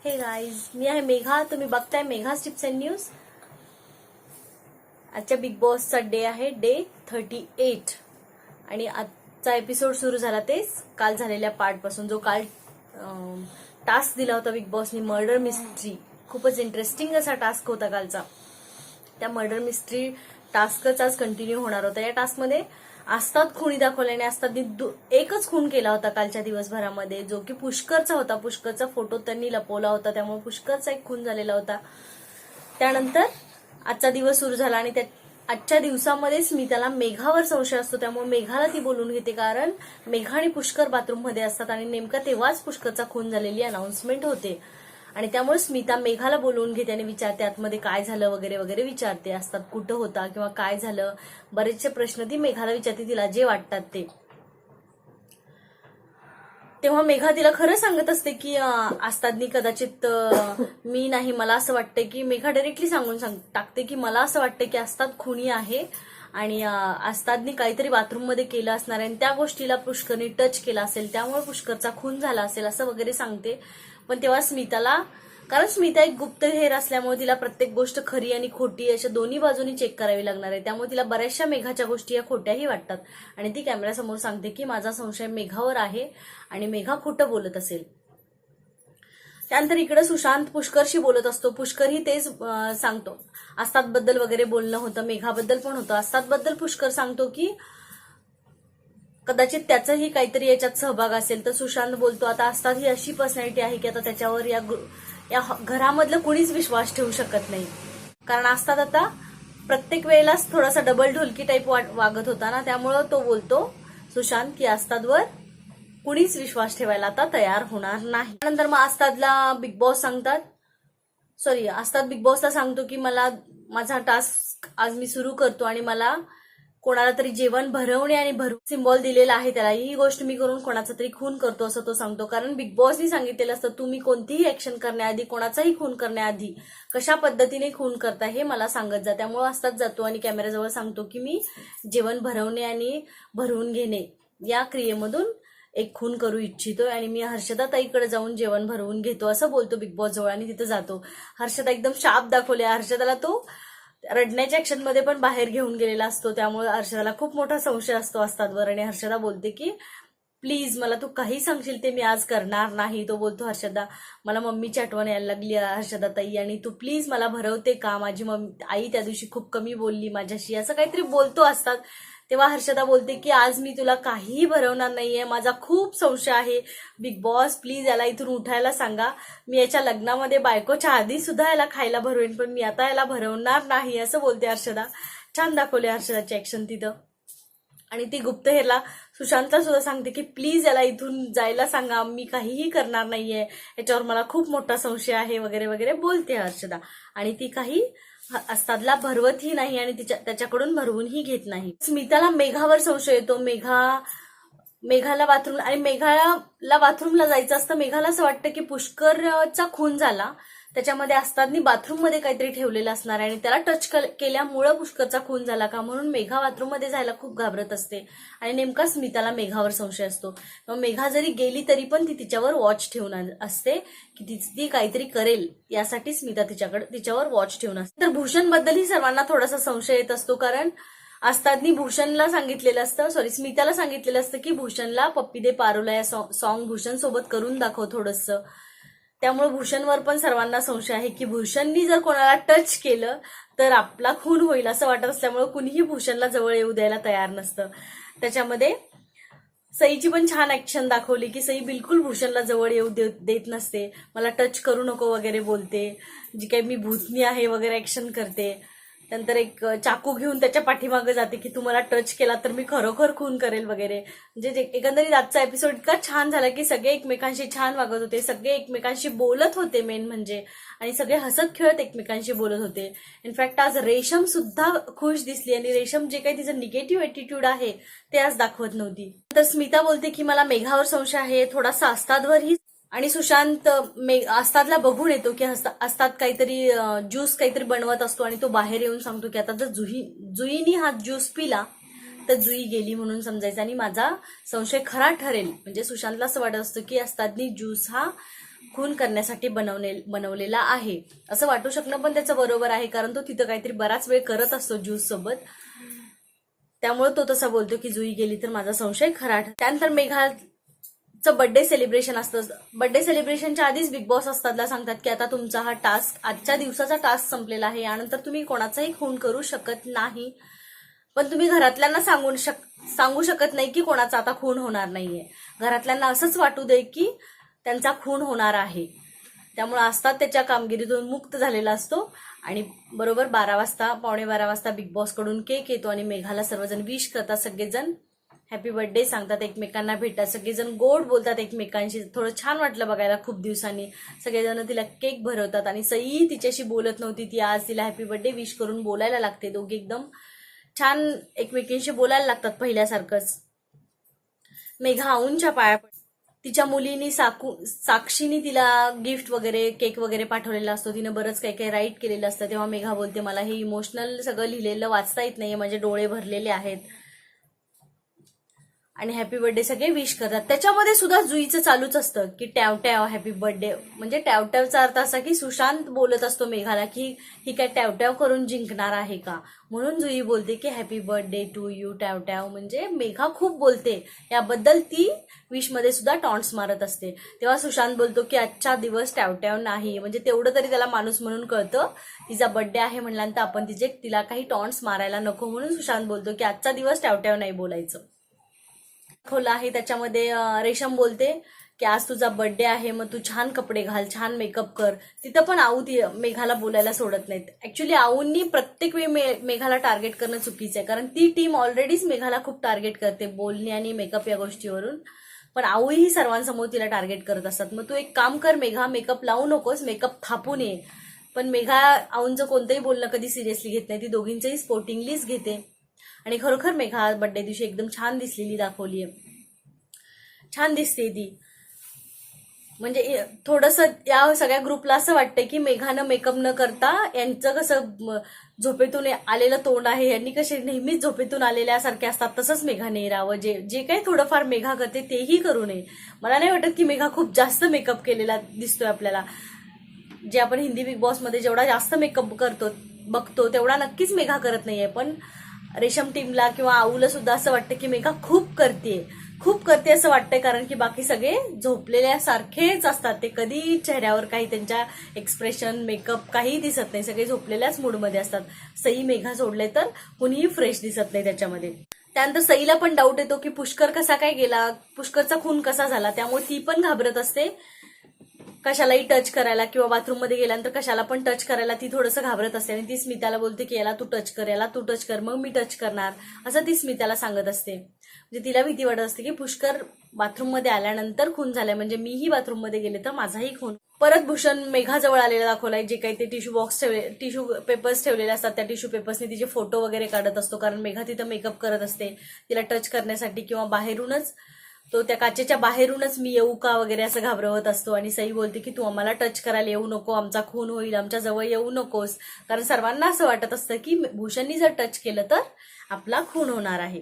हे गाईज, मी आहे मेघा. तुम्ही बघताय मेघा टिप्स अँड न्यूज. आजच्या बिग बॉसचा डे आहे डे 38 आणि आजचा एपिसोड सुरू झाला तेच काल झालेल्या पार्ट पासून. जो काल टास्क दिला होता बिग बॉसनी, मर्डर मिस्ट्री. खूपच इंटरेस्टिंग असा टास्क होता कालचा. त्या मर्डर मिस्ट्री टास्कच आज कंटिन्यू होणार होता. या टास्कमध्ये आस्ताद खुनी दाखवल्याने आस्तादनी एकच खून केला होता कालच्या दिवसभरामध्ये, जो की पुष्करचा होता. पुष्करचा फोटो त्यांनी लपवला होता, त्यामुळे पुष्करचा एक खून झालेला होता. त्यानंतर आजचा दिवस सुरू झाला आणि आजच्या दिवसामध्ये स्मिताला मेघावर संशय असतो, त्यामुळे मेघाला ती बोलून घेते. कारण मेघा आणि पुष्कर बाथरूम मध्ये असतात आणि नेमका तेव्हाच पुष्करचा खून झालेली अनाउन्समेंट होते आणि त्यामुळे स्मिता मेघाला बोलवून घेते आणि विचारते आतमध्ये काय झालं वगैरे वगैरे विचारते. असतात कुठं होता किंवा काय झालं, बरेचसे प्रश्न ती मेघाला विचारते, तिला जे वाटतात ते. तेव्हा मेघा तिला खरं सांगत असते की आस्तादनी कदाचित मी नाही, मला असं वाटतंय की मेघा डायरेक्टली सांगून टाकते की मला असं वाटतं की आस्ताद खुनी आहे आणि आस्तादनी काहीतरी बाथरूम मध्ये केलं असणार आणि त्या गोष्टीला पुष्करने टच केला असेल, त्यामुळे पुष्करचा खून झाला असेल असं वगैरे सांगते. पण तेव्हा स्मिताला, कारण स्मिता एक गुप्तहेर असल्यामुळे तिला प्रत्येक गोष्ट खरी आणि खोटी अशा दोन्ही बाजूनी चेक करावी लागणार आहे. त्यामुळे तिला बऱ्याचशा मेघाच्या गोष्टी या खोट्याही वाटतात आणि ती कॅमेऱ्यासमोर सांगते की माझा संशय मेघावर आहे आणि मेघा खोटं बोलत असेल. त्यानंतर इकडे सुशांत पुष्करशी बोलत असतो. पुष्करही तेच सांगतो. आस्तादबद्दल वगैरे बोलणं होतं, मेघाबद्दल पण होतं. आस्तादबद्दल पुष्कर सांगतो की कदाचित त्याचंही काहीतरी याच्यात सहभाग असेल. तर सुशांत बोलतो आता आस्ताद ही अशी पर्सनॅलिटी आहे की आता त्याच्यावर या घरामधलं कुणीच विश्वास ठेवू शकत नाही. कारण आस्ताद आता प्रत्येक वेळेलाच थोडासा डबल ढोलकी टाईप वागत होता ना, त्यामुळं तो बोलतो सुशांत की आस्तादवर कुणीच विश्वास ठेवायला आता तयार होणार नाही. त्यानंतर मग आस्तादला बिग बॉस सांगतात, आस्ताद बिग बॉसला सांगतो की मला माझा टास्क आज मी सुरू करतो आणि मला कोणाला तरी जेवण भरवणे आणि सिम्बॉल दिलेला आहे त्याला, ही गोष्ट मी करून कोणाचा तरी खून करतो असं तो सांगतो. कारण बिग बॉसनी सांगितलेलं असतं तुम्ही कोणतीही ऍक्शन करण्याआधी, कोणाचाही खून करण्याआधी कशा पद्धतीने खून करता हे मला सांगत जा. त्यामुळे आस्ताद जातो आणि कॅमेऱ्याजवळ सांगतो की मी जेवण भरवणे आणि भरवून घेणे या क्रियेमधून एक खून करू इच्छितोय आणि मी हर्षदा ताईकडे जाऊन जेवण भरवून घेतो असं बोलतो बिग बॉस जवळ आणि तिथं जातो. हर्षदा एकदम शार्प दाखवले. हर्षदाला तो रडण्याच्या ऍक्शन मध्ये पण बाहेर घेऊन गेलेला असतो, त्यामुळे हर्षदाला खूप मोठा संशय असतो आस्तादवर आणि हर्षदा बोलते की प्लीज मला तू काही सांगशील ते मी आज करणार नाही. तो बोलतो हर्षदा मला मम्मीची आठवण यायला लागली हर्षदा ताई आणि तू प्लीज मला भरवते का, माझी आई त्या दिवशी खूप कमी बोलली माझ्याशी, असं काहीतरी बोलतो असतात. तेव्हा हर्षदा बोलते की आज मी तुला काहीही भरवणार नाहीये, माझा खूप संशय आहे. बिग बॉस प्लीज याला इथून उठायला सांगा. मी याच्या लग्नामध्ये बायकोच्या आधी सुद्धा याला खायला भरवेन, पण मी आता याला भरवणार नाही असं बोलते हर्षदा. छान दाखवले हर्षदाची ऍक्शन तिथं. आणि ती गुप्तहेरला सुशांतला सुद्धा सांगते की प्लीज याला इथून जायला सांगा, मी काहीही करणार नाहीये, याच्यावर मला खूप मोठा संशय आहे वगैरे वगैरे बोलते हर्षदा. आणि ती काही आस्तादला भरवतही नाही आणि त्याच्याकडून भरवूनही घेत नाही. स्मिताला मेघावर संशय येतो. मेघाला बाथरूम आणि मेघाला बाथरूमला जायचं असतं. मेघाला असं वाटतं की पुष्करचा खून झाला, त्याच्यामध्ये आस्तादनी बाथरूम मध्ये काहीतरी ठेवलेलं असणार आहे आणि त्याला टच केल्यामुळं पुष्करचा खून झाला का, म्हणून मेघा बाथरूम मध्ये जायला खूप घाबरत असते आणि नेमका स्मिताला मेघावर संशय असतो. मग मेघा जरी गेली तरी पण ती तिच्यावर वॉच ठेवून असते की ती काहीतरी करेल, यासाठी स्मिता तिच्यावर वॉच ठेवून असते. तर भूषण बद्दलही सर्वांना थोडासा संशय येत असतो. कारण आस्तादनी भूषणला सांगितलेलं असतं, स्मिताला सांगितलेलं असतं की भूषणला पप्पी दे पारोला या सॉन्ग भूषण सोबत करून दाखव थोडंसं. त्यामुळे भूषणवर पण सर्वांना संशय आहे की भूषणनी जर कोणाला टच केलं तर आपला खून होईल असं वाटत असल्यामुळे कुणीही भूषणला जवळ येऊ द्यायला तयार नसतं. त्याच्यामध्ये सईची पण छान ऍक्शन दाखवली की सई बिलकुल भूषणला जवळ येऊ देत नसते, मला टच करू नको वगैरे बोलते, जी काही मी भूतनी आहे वगैरे ऍक्शन करते. नंतर एक चाकू घेऊन त्याच्या पाठीमागे जाते की तू मला टच केला तर मी खरोखर खून करेल वगैरे. म्हणजे एकंदरीत आजचा एपिसोड इतका छान झाला की सगळे एकमेकांशी छान वागत होते, सगळे एकमेकांशी बोलत होते मेन म्हणजे, आणि सगळे हसत खेळत एकमेकांशी बोलत होते. इनफॅक्ट आज रेशम सुद्धा खुश दिसली आणि रेशम जे काही तिचं निगेटिव्ह एटिट्यूड आहे ते आज दाखवत नव्हती. तर स्मिता बोलते की मला मेघावर संशय आहे, थोडासा आस्तादवरही. आणि सुशांत आस्तादला बघून येतो की आस्ताद काहीतरी ज्यूस काहीतरी बनवत असतो आणि तो बाहेर येऊन सांगतो की आता जर जुईनी हा ज्यूस पिला तर जुई गेली म्हणून समजायचं आणि माझा संशय खरा ठरेल. म्हणजे सुशांतला असं वाटत असतं की आस्तादनी ज्यूस हा खून करण्यासाठी बनवलेला आहे असं वाटू शकणं पण त्याचं बरोबर आहे, कारण तो तिथं काहीतरी बराच वेळ करत असतो ज्यूस सोबत, त्यामुळे तो तसा बोलतो की जुई गेली तर माझा संशय खरा ठरला. त्यानंतर मेघाचं बर्थडे सेलिब्रेशन असतं. बर्थडे सेलिब्रेशनच्या आधीच बिग बॉस असतातला सांगतात की आता तुमचा हा टास्क, आजच्या दिवसाचा टास्क संपलेला आहे, यानंतर तुम्ही कोणाचाही खून करू शकत नाही, पण तुम्ही घरातल्यांना सांगू शकत नाही की कोणाचा आता खून होणार नाहीये. घरातल्यांना असंच वाटू दे की त्यांचा खून होणार आहे. त्यामुळे आस्था त्याच्या कामगिरीतून मुक्त झालेला असतो आणि बरोबर 12 वाजता, पावणे 12 वाजता बिग बॉस कडून केक येतो आणि मेघाला सर्वजण विश करतात. सगळेजण हॅपी बर्थडे सांगतात, एकमेकांना भेटतात, सगळेजण गोड बोलतात एकमेकांशी. थोडं छान वाटलं बघायला खूप दिवसांनी. सगळेजण तिला केक भरवतात आणि सई तिच्याशी बोलत नव्हती, ती आज तिला हॅपी बर्थडे विश करून बोलायला लागते. दोघे एकदम छान एकमेकींशी बोलायला लागतात पहिल्यासारखंच. मेघा आऊंच्या पाया पडते. तिच्या मुलीनी साक्षीनी तिला गिफ्ट वगैरे, केक वगैरे पाठवलेला असतो. तिने बरंच काही काही राईट केलेलं असतं. तेव्हा मेघा बोलते मला हे इमोशनल सगळं लिहिलेलं वाचता येत नाहीये, माझे डोळे भरलेले आहेत, आणि हॅपी बर्थडे सगळे विश करतात. त्याच्यामध्ये सुद्धा जुईचं चालूच असतं की टॅव टॅव हॅपी बर्थडे. म्हणजे टॅव टॅवचा अर्थ असा की सुशांत बोलत असतो मेघाला की ही काय टॅव टॅव करून जिंकणार आहे का, म्हणून जुई बोलते की हॅपी बर्थडे टू यू टॅव टॅव. म्हणजे मेघा खूप बोलते याबद्दल, ती विश मध्ये सुद्धा टॉन्ट्स मारत असते. तेव्हा सुशांत बोलतो की आजचा दिवस टॅव टॅव नाही, म्हणजे तेवढं तरी त्याला माणूस म्हणून कळतं. तिचा बर्थडे आहे म्हणल्यानंतर आपण तिला काही टॉन्ट्स मारायला नको, म्हणून सुशांत बोलतो की आजचा दिवस टॅव टॅव नाही बोलायचं. दाखवलं आहे त्याच्यामध्ये रेशम बोलते की आज तुझा बर्थडे आहे, मग तू छान कपडे घाल, छान मेकअप कर. तिथं पण आऊ ती मेघाला बोलायला सोडत नाहीत. ऍक्च्युली आऊंनी प्रत्येक वेळी मेघाला टार्गेट करणं चुकीचं आहे, कारण ती टीम ऑलरेडीच मेघाला खूप टार्गेट करते बोलणे आणि मेकअप या गोष्टीवरून, पण आऊही सर्वांसमोर तिला टार्गेट करत असतात. मग तू एक काम कर मेघा, मेकअप लावू नकोस, मेकअप थापून ये. पण मेघा आऊंचं कोणतंही बोलणं कधी सिरियसली घेत नाही, ती दोघींचंही स्पोर्टिंगलीच घेते. आणि खरोखर मेघा बर्थडे दिवशी एकदम छान दिसलेली दाखवली आहे, छान दिसते ती. म्हणजे थोडंसं या सगळ्या ग्रुपला असं वाटतंय की मेघानं मेकअप न करता यांचं कसं झोपेतून आलेलं तोंड आहे, यांनी कसे नेहमीच झोपेतून आलेल्यासारखे असतात, तसंच मेघाने राहावं. जे काही थोडंफार मेघा करते तेही करू नये. मला नाही वाटत की मेघा खूप जास्त मेकअप केलेला दिसतोय आपल्याला. जे आपण हिंदी बिग बॉस मध्ये जेवढा जास्त मेकअप बघतो तेवढा नक्कीच मेघा करत नाहीये. पण रेशम टीमला किंवा आऊला सुद्धा असं वाटतं की मेघा खूप करते असं वाटतंय, कारण की बाकी सगळे झोपलेल्या सारखेच असतात. ते कधी चेहऱ्यावर काही त्यांच्या एक्सप्रेशन, मेकअप काही दिसत नाही, सगळे झोपलेल्याच मूडमध्ये असतात. सई मेघा सोडले तर कुणीही फ्रेश दिसत नाही त्याच्यामध्ये. त्यानंतर सईला पण डाऊट येतो की पुष्कर कसा काय गेला, पुष्करचा खून कसा झाला, त्यामुळे ती पण घाबरत असते कशालाही टच करायला, किंवा बाथरूम मध्ये गेल्यानंतर कशाला पण टच करायला ती थोडंसं घाबरत असते. आणि ती स्मिताला बोलते की याला तू टच कर, मग मी टच करणार, असं ती स्मिताला सांगत असते. म्हणजे तिला भीती वाटत असते की पुष्कर बाथरूम मध्ये आल्यानंतर खून झालाय, म्हणजे मीही बाथरूम मध्ये गेले तर माझाही खून. परत भूषण मेघाजवळ आलेला दाखवलाय, जे काही ते टिश्यू पेपर्स ठेवलेले असतात, त्या टिश्यू पेपर्सनी तिचे फोटो वगैरे काढत असतो, कारण मेघा तिथं मेकअप करत असते तिला टच करण्यासाठी, किंवा बाहेरूनच तो त्या काचेच्या बाहेरूनच मी येऊ का वगैरे असं घाबरवत असतो. आणि सई बोलते की तू आम्हाला टच करायला येऊ नको, आमचा खून होईल, आमच्या जवळ येऊ नकोस, कारण सर्वांना असं वाटत असतं की भूषणनी जर टच केलं तर आपला खून होणार आहे.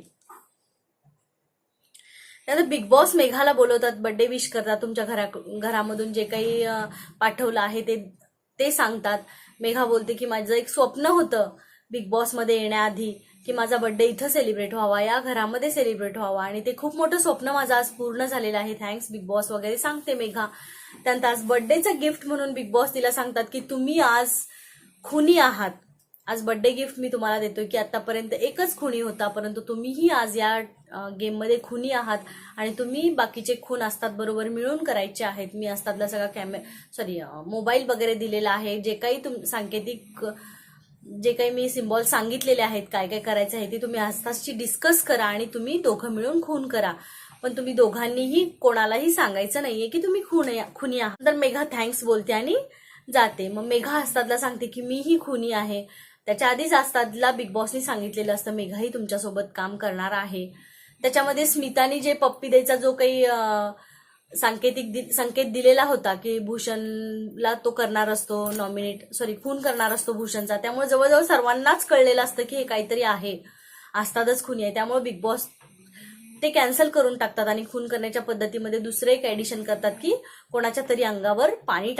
त्यानंतर बिग बॉस मेघाला बोलवतात, बर्थडे विश करतात, तुमच्या घरामधून जे काही पाठवलं आहे ते सांगतात. मेघा बोलते की माझं एक स्वप्न होतं बिग बॉस मध्ये येण्याआधी की माझा बर्थडे इथं सेलिब्रेट व्हावा, या घरामध्ये सेलिब्रेट व्हावा, आणि ते खूप मोठं स्वप्न माझं आज पूर्ण झालेलं आहे, थँक्स बिग बॉस वगैरे सांगते मेघा. त्यानंतर आज बर्थडेचं गिफ्ट म्हणून बिग बॉस तिला सांगतात की तुम्ही आज खुनी आहात, आज बर्थडे गिफ्ट मी तुम्हाला देतोय की आतापर्यंत एकच खुनी होता, परंतु तुम्हीही आज या गेम मध्ये खुनी आहात, आणि तुम्ही बाकीचे खून असतात बरोबर मिळून करायचे आहेत. मी असतातला सगळा मोबाईल वगैरे दिलेला आहे, जे काही सांकेतिक जे काही मी सिम्बॉल सांगितलेले आहेत काय काय करायचं आहे ते तुम्ही आस्ताची डिस्कस करा आणि तुम्ही दोघं मिळून खून करा, पण तुम्ही दोघांनीही कोणालाही सांगायचं नाहीये की तुम्ही खुनी आहात. तर मेघा थँक्स बोलते आणि जाते. मग मेघा आस्तादला सांगते की मीही खुनी आहे. त्याच्या आधीच आस्तादला बिग बॉसनी सांगितलेलं असतं मेघाही तुमच्यासोबत काम करणार आहे. त्याच्यामध्ये स्मितानी जे पप्पी द्यायचा जो काही संकेत दिलेला होता की भूषणला तो करणार असतो खून करणार असतो भूषणचा, त्यामुळे जवळजवळ सर्वांनाच कळलेलं असतं की हे काहीतरी आहे, आस्तादच खुनी आहे. त्यामुळे बिग बॉस ते कॅन्सल करून टाकतात आणि खून करण्याच्या पद्धतीमध्ये दुसरं एक ऍडिशन करतात की कोणाच्या तरी अंगावर पाणी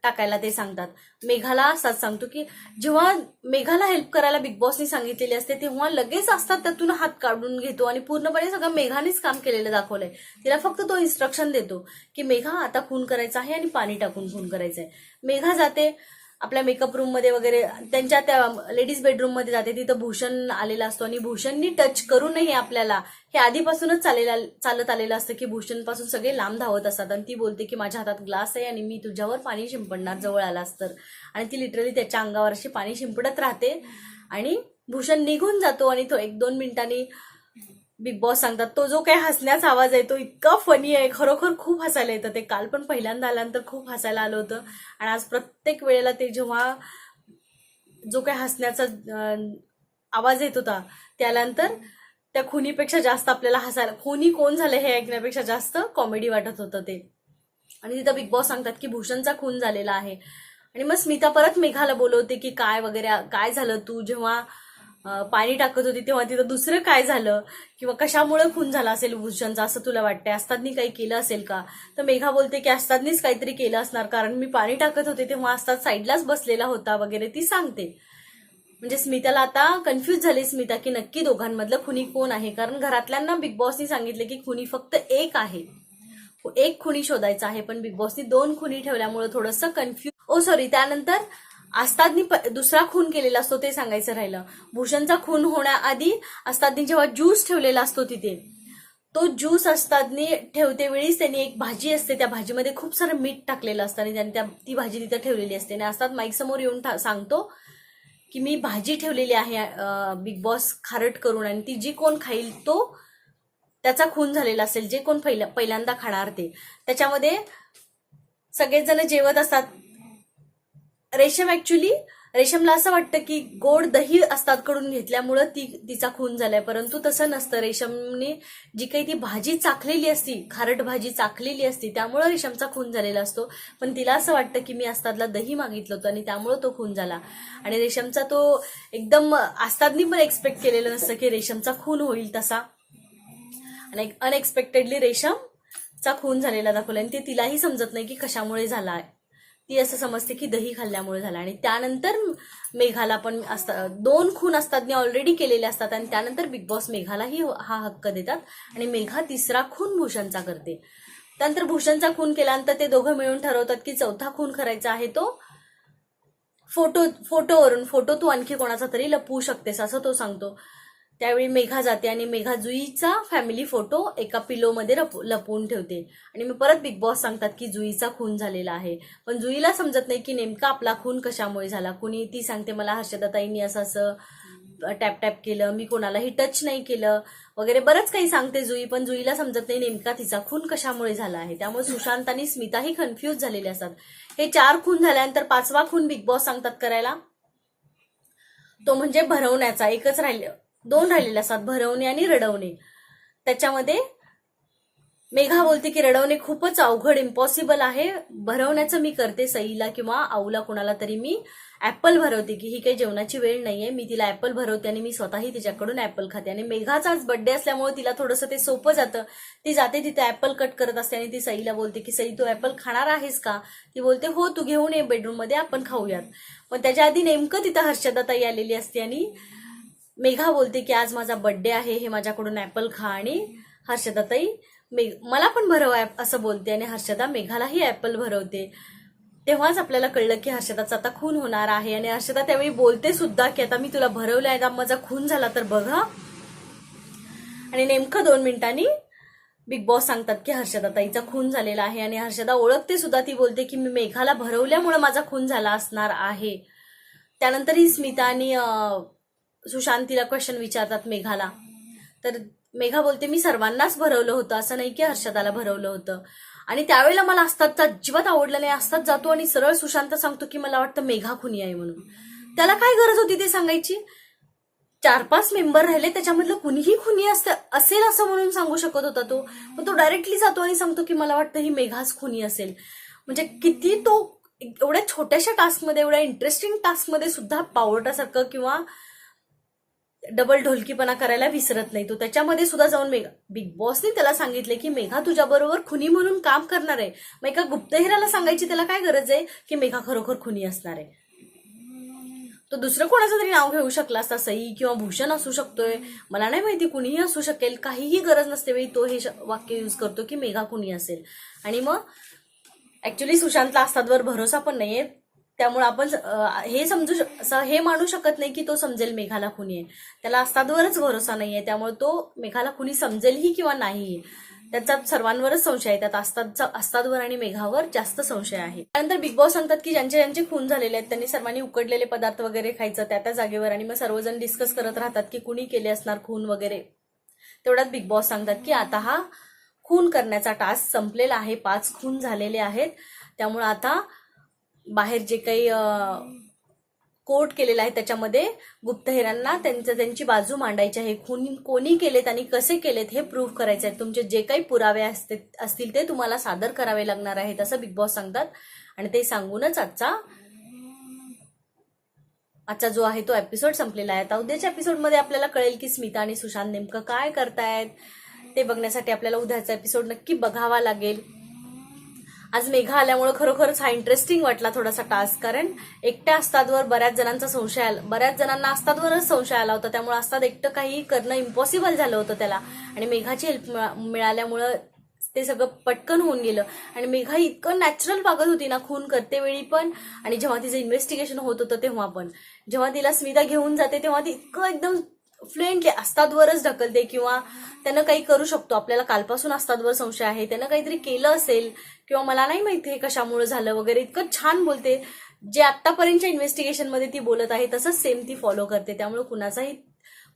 टाकायला ते सांगतात. मेघाला असाच सांगतो की जेव्हा मेघाला हेल्प करायला बिग बॉसनी सांगितलेली असते तेव्हा लगेच असतात त्यातून हात काढून घेतो आणि पूर्णपणे सगळं मेघानेच काम केलेलं दाखवलंय. तिला फक्त तो इन्स्ट्रक्शन देतो की मेघा आता खून करायचा आहे आणि पाणी टाकून खून करायचंय. मेघा जाते आपल्या मेकअप रूम मध्ये वगैरे त्यांच्या त्या लेडीज बेडरूम मध्ये जाते. तिथं भूषण आलेला असतो आणि भूषणनी टच करूनही आपल्याला हे आधीपासूनच चालत आलेलं असतं की भूषण पासून सगळे लांब धावत असतात आणि ती बोलते की माझ्या हातात ग्लास आहे आणि मी तुझ्यावर पाणी शिंपडणार जवळ आलास तर. आणि ती लिटरली त्याच्या अंगावर अशी पाणी शिंपडत राहते आणि भूषण निघून जातो आणि तो 1-2 मिनिटांनी बिग बॉस सांगतात तो जो काही हसण्याचा आवाज आहे तो इतका फनी आहे, खरोखर खूप हसायला येतं. ते काल पण पहिल्यांदा आल्यानंतर खूप हसायला आलं होतं आणि आज प्रत्येक वेळेला ते जेव्हा जो काही हसण्याचा आवाज येत होता त्यानंतर त्या खुनीपेक्षा जास्त आपल्याला हसायला, खुनी कोण झालं हे ऐकण्यापेक्षा जास्त कॉमेडी वाटत होतं ते. आणि तिथं बिग बॉस सांगतात की भूषणचा खून झालेला आहे आणि मग स्मिता परत मेघाला बोलवते की काय वगैरे काय झालं, तू जेव्हा पाणी टाकत होती तेव्हा तिथं दुसरं काय झालं किंवा कशामुळे खून झाला असेल भूषणचा असं तुला वाटतंय, अस्तादनी काही केलं असेल का. तर मेघा बोलते की अस्तादनीच काहीतरी केलं असणार कारण मी पाणी टाकत होते तेव्हा अस्ताद साईडलाच बसलेला होता वगैरे ती सांगते. म्हणजे स्मिताला आता कन्फ्यूज झाली स्मिता की नक्की दोघांमधलं खुनी कोण आहे. कारण घरातल्यांना बिग बॉसनी सांगितले की खुनी फक्त एक आहे, एक खुनी शोधायचा आहे, पण बिग बॉसनी 2 खुनी ठेवल्यामुळे थोडंसं कन्फ्यूज त्यानंतर अस्तादनी दुसरा खून केलेला असतो ते सांगायचं राहिलं. भूषणचा खून होण्याआधी अस्तादनी जेव्हा ज्यूस ठेवलेला असतो तिथे तो ज्यूस अस्तादनी ठेवते वेळीच त्यांनी एक भाजी असते त्या भाजीमध्ये खूप सारं मीठ टाकलेलं असतं आणि त्यांनी ती भाजी तिथे ठेवलेली असते आणि अस्ताद माईक समोर येऊन सांगतो की मी भाजी ठेवलेली आहे बिग बॉस खारट करून आणि ती जी कोण खाईल तो त्याचा खून झालेला असेल, जे कोण पहिल्यांदा खाणार ते. त्याच्यामध्ये सगळेच जण जेवत असतात. रेशमला असं वाटतं की गोड दही अस्तादकडून घेतल्यामुळं तिचा खून झालाय, परंतु तसं नसतं. रेशमने जी काही ती भाजी चाखलेली असती, खारट भाजी चाखलेली असती त्यामुळं रेशमचा खून झालेला असतो. पण तिला असं वाटतं की मी अस्तादला दही मागितलं होतं आणि त्यामुळं तो खून झाला. आणि रेशमचा तो एकदम अस्तादनी पण एक्सपेक्ट केलेलं नसतं की रेशमचा खून होईल तसा, आणि अनएक्सपेक्टेडली रेशमचा खून झालेला दाखवला आणि ते तिलाही समजत नाही की कशामुळे झाला. ती असं समजते की दही खाल्ल्यामुळे झाला. आणि त्यानंतर मेघाला पण 2 खून अस्तादनी ऑलरेडी केलेले असतात आणि त्यानंतर बिग बॉस मेघालाही हा हक्क देतात आणि मेघा 3रा खून भूषणचा करते. त्यानंतर भूषणचा खून केल्यानंतर ते दोघं मिळून ठरवतात की 4था खून करायचा आहे तो फोटोवरून. फोटो तू आणखी कोणाचा तरी लपवू शकतेस असं तो सांगतो. त्यावेळी मेघा जाते आणि मेघा जुईचा फॅमिली फोटो एका पिलोमध्ये लपवून ठेवते आणि मग परत बिग बॉस सांगतात की जुईचा खून झालेला आहे. पण जुईला समजत नाही की नेमका आपला खून कशामुळे झाला. कुणी ती सांगते मला हर्षदाताईंनी असं टॅप केलं, मी कोणालाही टच नाही केलं वगैरे बरंच काही सांगते जुई. पण जुईला समजत नाही नेमका तिचा खून कशामुळे झाला आहे. त्यामुळे सुशांत आणि स्मिताही कन्फ्यूज झालेले असतात. हे 4 खून झाल्यानंतर 5वा खून बिग बॉस सांगतात करायला, तो म्हणजे भरवण्याचा. 2 राहिलेले असतात, भरवणे आणि रडवणे. त्याच्यामध्ये मेघा बोलते की रडवणे खूपच अवघड, इम्पॉसिबल आहे, भरवण्याचं मी करते. सईला किंवा आऊला कोणाला तरी मी ऍपल भरवते की ही काही जेवणाची वेळ नाहीये, मी तिला ऍपल भरवते आणि मी स्वतःही तिच्याकडून ऍपल खाते. आणि मेघाचाच बर्थडे असल्यामुळे तिला थोडंसं ते सोपं जातं. ती जाते तिथे ऍपल कट करत असते आणि ती सईला बोलते की सई तू ऍपल खाणार आहेस का. ती बोलते हो तू घेऊन ये बेडरूम मध्ये आपण खाऊयात. पण त्याच्या आधी नेमकं तिथं हर्षदाताई आलेली असते आणि मेघा बोलते की आज माझा बर्थडे आहे, हे माझ्याकडून ऍपल खा. आणि हर्षदाताई मला पण भरव असं बोलते आणि हर्षदा मेघालाही ऍपल भरवते. तेव्हाच आपल्याला कळलं की हर्षदाचा आता खून होणार आहे. आणि हर्षदा त्यावेळी बोलते सुद्धा की आता मी तुला भरवलं आहे, माझा खून झाला तर बघा. आणि नेमकं 2 मिनिटांनी बिग बॉस सांगतात की हर्षदाताईचा खून झालेला आहे आणि हर्षदा ओळखते सुद्धा. ती बोलते की मी मेघाला भरवल्यामुळे माझा खून झाला असणार आहे. त्यानंतर ही स्मिता आणि सुशांतीला क्वेश्चन विचारतात मेघाला, तर मेघा बोलते मी सर्वांनाच भरवलं होतं, असं नाही की हर्षदाला भरवलं होतं. आणि त्यावेळेला मला अस्तादचं अजिबात आवडलं नाही. अस्ताद जातो आणि सरळ सुशांत सांगतो की मला वाटतं मेघा खुनी आहे म्हणून. त्याला काय गरज होती ते सांगायची. 4-5 मेंबर राहिले त्याच्यामधलं कुणीही खुनी असेल असं म्हणून सांगू शकत होता तो, पण तो डायरेक्टली जातो आणि सांगतो की मला वाटतं ही मेघाच खुनी असेल. म्हणजे किती तो एवढ्या छोट्याशा टास्कमध्ये, एवढ्या इंटरेस्टिंग टास्कमध्ये सुद्धा पावटासारखं किंवा डबल ढोलकीपणा करायला विसरत नाही. तो त्याच्यामध्ये सुद्धा जाऊन बिग बॉसने त्याला सांगितले की मेघा तुझ्याबरोबर खुनी म्हणून काम करणार आहे. मग एका गुप्तहेराला सांगायची त्याला काय गरज आहे की मेघा खरोखर खुनी असणार आहे. तो दुसरं कोणाचं तरी नाव घेऊ शकला असता, सई किंवा भूषण असू शकतोय, मला नाही माहिती, कुणीही असू शकेल, काहीही गरज नसते वेळी तो हे वाक्य यूज करतो की मेघा कुणी असेल. आणि मग ऍक्च्युली सुशांतला आस्तादवर भरोसा पण नाहीये, त्यामुळे आपण हे मानू शकत नाही की तो समजेल मेघाला खुनी आहे. त्याला आस्तादवरच भरोसा नाहीये, त्यामुळे तो मेघाला खुनी समजेलही किंवा नाही त्याचा सर्वांवरच संशय आहे. त्यात आस्तादवर आणि मेघावर जास्त संशय आहे. त्यानंतर बिग बॉस सांगतात की ज्यांचे खून झालेले आहेत त्यांनी सर्वांनी उकडलेले पदार्थ वगैरे खायचं त्या जागेवर. आणि मग सर्वजण डिस्कस करत राहतात की कुणी केले असणार खून वगैरे. तेवढ्यात बिग बॉस सांगतात की आता हा खून करण्याचा टास्क संपलेला आहे, 5 खून झालेले आहेत. त्यामुळे आता बाहेर जे काही कोर्ट केलेला आहे त्याच्यामध्ये गुप्तहेरांना त्यांची बाजू मांडायची आहे. खून कोणी केलेत आणि कसे केलेत हे प्रूव्ह करायचे आहे. तुमचे जे काही पुरावे असतील ते तुम्हाला सादर करावे लागणार आहेत असं बिग बॉस सांगतात. आणि ते सांगूनच आजचा जो आहे तो एपिसोड संपलेला आहे. आता उद्याच्या एपिसोडमध्ये आपल्याला कळेल की स्मिता आणि सुशांत नेमकं काय करतायत. ते बघण्यासाठी आपल्याला उद्याचा एपिसोड नक्की बघावा लागेल. आज मेघा आल्यामुळे खरोखरच हा इंटरेस्टिंग वाटला थोडासा टास्क, कारण एकट्या आस्तादवर बऱ्याच जणांना आस्तादवरच संशय आला होता. त्यामुळे आस्ताद एकटं काही करणं इम्पॉसिबल झालं होतं त्याला. आणि मेघाची हेल्प मिळाल्यामुळं ते सगळं पटकन होऊन गेलं. आणि मेघा इतकं नॅचरल वागत होती ना खून करते वेळी पण, आणि जेव्हा तिचं इन्व्हेस्टिगेशन होत होतं तेव्हा पण. जेव्हा तिला स्मिता घेऊन जाते तेव्हा ती इतकं एकदम फ्लुएंटली आस्तादवरच ढकलते, किंवा त्यानं काही करू शकतो, आपल्याला कालपासून आस्तादवर संशय आहे, त्यानं काहीतरी केलं असेल किंवा मला नाही माहिती हे कशामुळे झालं वगैरे, इतकं छान बोलते. जे आतापर्यंतच्या इन्व्हेस्टिगेशनमध्ये ती बोलत आहे तसंच सेम ती फॉलो करते. त्यामुळे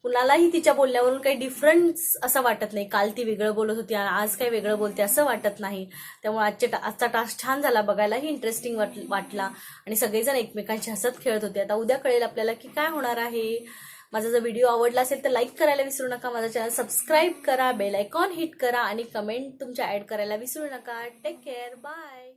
कुणालाही तिच्या बोलण्यावरून काही डिफरन्स असं वाटत नाही. काल ती वेगळं बोलत होती, आज काही वेगळं बोलते असं वाटत नाही. त्यामुळे आजचा टास्क छान झाला, बघायलाही इंटरेस्टिंग वाटला आणि सगळेजण एकमेकांशी हसत खेळत होते. आता उद्या कळेल आपल्याला की काय होणार आहे. माझा जर व्हिडिओ आवडला असेल तर लाईक करायला विसरू नका, माझा चॅनल सबस्क्राईब करा, बेल आयकॉन हिट करा आणि कमेंट तुमच्या ऍड करायला विसरू नका. Take care, bye.